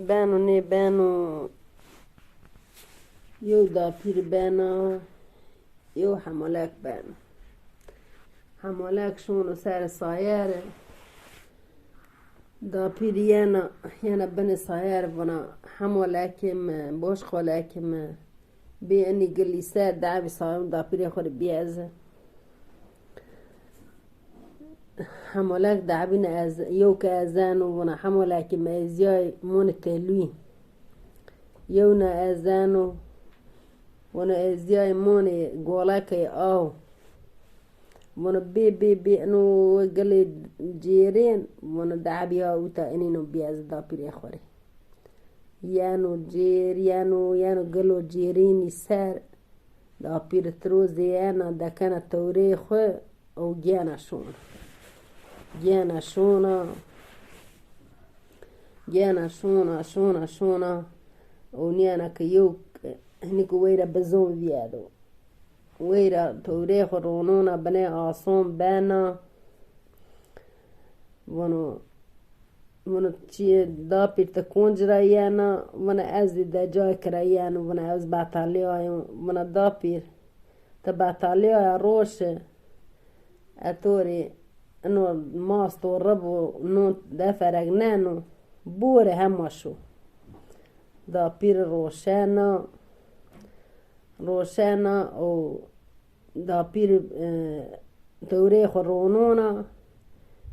بانو نه بانو یو دا پیر بانا یو حمالک بانا حمالک شونو سر سایره دا پیر یانا بن سایر بنا حمالکم باش خالکم بی انی گلی سر دعوی سایم دا پیر خور بیازه حمالک دعبین از یو که ازانو ونا حمالک مازیای مون تلوی یو نا ازانو ونا ازیای مون گولک آو ونا بی انو گلی جیرین ونا دعبی ها اوتا اینو بیاز دا پیر خوری یانو جیر یانو گلو جیرینی سر دا پیر تروزی یانا دکانا توری خو او گیانا شونا او نیانا که یو هنیکو ویرا بزون بیادو ویرا توریخ رونونا بنای آسون بانا ونو چیه دا پیر تکونج را یانا ونو از دا جای کرا یانا ونو از باتالی آیم ونو دا پیر تا باتالی آیا روشه اتوری انو ماست و رب و نو دفرق نانو بوره همشو دا پیر روشنا او دا پیر توریخ رونونا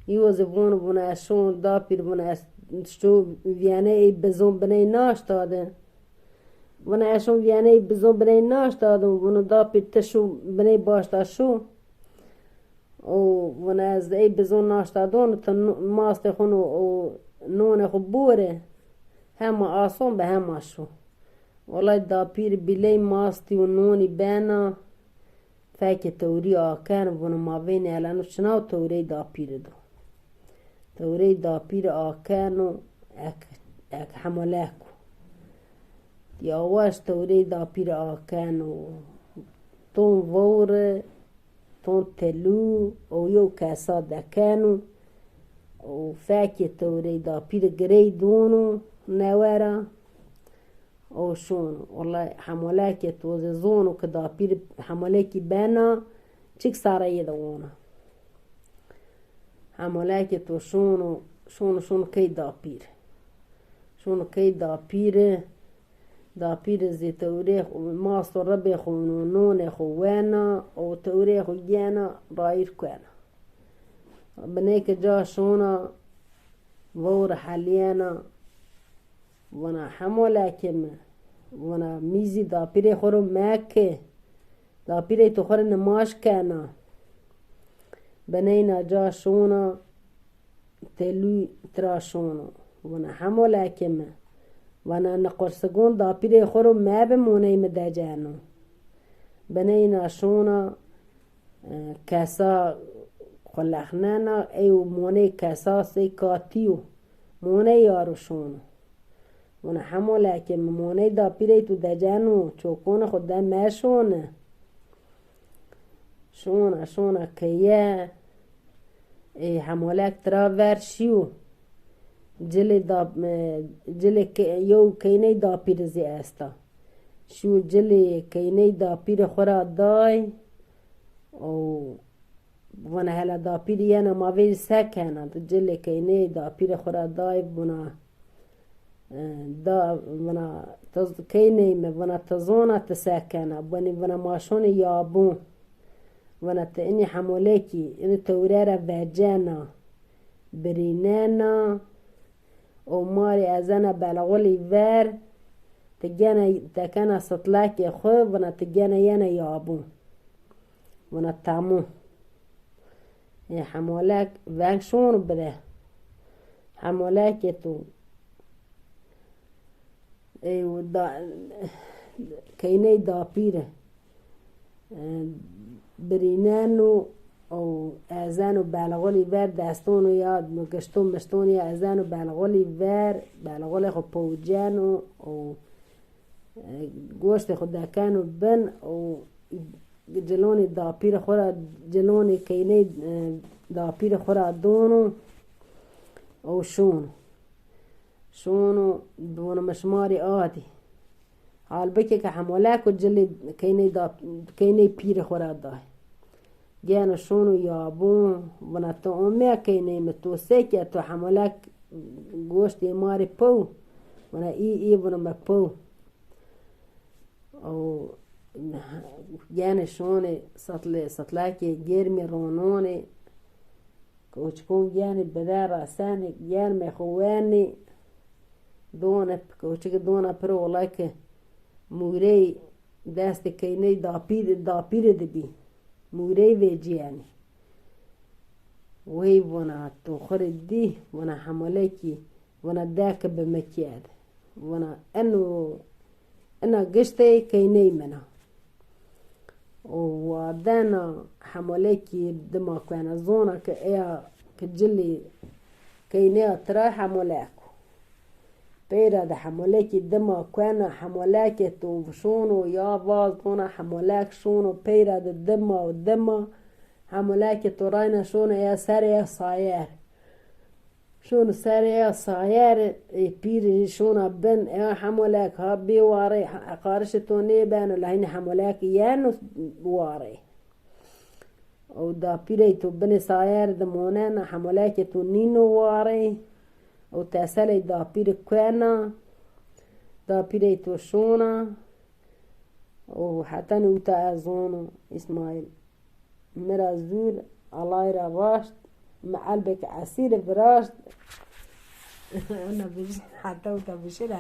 یوز بونه اشون دا پیر بونه شو ویانه ای بزون بنای ناش داده بونه اشون ویانه ای بزون بنای ناش داده بونه دا پیر تشو بنای باش داشو او ونه از ای بزون ناش دادون تا ماست خونو او نون خو بوره همه آسون به همه شو والله دا پیر بیلی ماستی و نونی بانا فاکه توری آکن ونه ما بین الانو چناو توری دا پیر دو توری دا پیر آکنو اک حملاکو یاواش توری دا پیر آکنو تون ووره تون تلو او یو کسا دکنو او فاکه توری دا پیر گری دونو نوارا او شونو والله حملاکه توزی زونو که دا پیر حملاکی بانا چیک ساره یه دوونه حملاکه تو شونو کی دا پیر شونو کی دا پیر زی توریخ ماست و ربی خونو نون خوانا او توریخ گیانا رایر کوانا بنیک جا شونا وور حالیانا ونا حملاکه ونا میزی دا پیر خورو مکه دا پیر تو خور نماش کنا بنینا جا شونا تلوی ترا شونا ونا حملاکه ونا نقرسگون دا پیر خورو ما بمونه مده جانو بنینا شونا کسا خلخنانا ایو مونه کسا سی کاتیو مونه یارو شونا ونا حملاکه مونه دا پیره تو دجانو چوکون خود دا مشونه شونا که ای حملاک ترا ورشیو جلی یو کینه دا پیر زی استا شو جلی کینه دا پیر خورا دای او ونا هلا دا پیر یانا ماویل سکنه جلی کینه دا پیر خورا دای دا ونا کینه ونا تزونه تسکنه ونا ماشون یابون ونا تینی حملاکی اینی توراره وجانا برینانا او ماری ازانا بلغولی ور تگانا سطلاکی خوب ونا تگانا یانا یابون ونا تامون این حملاک وانگشون بده حملاکی تو ایو دا کینه دا پیره برینانو او ازانو بلغولی ور دستونو یاد مگشتون بشتون یا ازانو بلغولی ور بلغولی خو پوجانو او گوشت خود دکانو بن او جلونی دا پیر خورا جلونی کینه دا پیر خورا دونو او شونو بونا مشماري آدي حال بكي كحمولاك وجلي كيني بير خورا داي جانا شونو يابون بنا تو أمي كيني متوسيكي تو حمولاك گوشتي ماري بو بنا اي بنا ما بو او جانا شوني سطلاكي جيرمي رونوني كوچكون جاني بدار راساني جاني خواني دونا كوچك دونا برو والله موري دست كيني دابير دبي موري ويجياني وهي وانا تخر دي وانا حملكي وانا داك بمكياد وانا انا قشتي كيني منها ودانا حملكي دما كان زونا كجلي كيني ترى حملاكو بيرا ده حملاكي دما كان حملاكي توفشونو يا باز حملاك شونو بيرا ده دما والدما حملاكي تراينا شونو يا ساري صاير شونو ساري صاير بيري شونو بن يا حملاك هابي واري قارشتوني بان لهين حملاك يانو واري او دا بيري تو بن صاير دمونانا حملاكي تو نينو واري او تاسالي دا بيري كوانا دا بيري تو شونا او حتى نوتا ازونو اسماعيل مرا زور الله يرى راشد مع قلبك عسير براشد انا حتى وتا بشير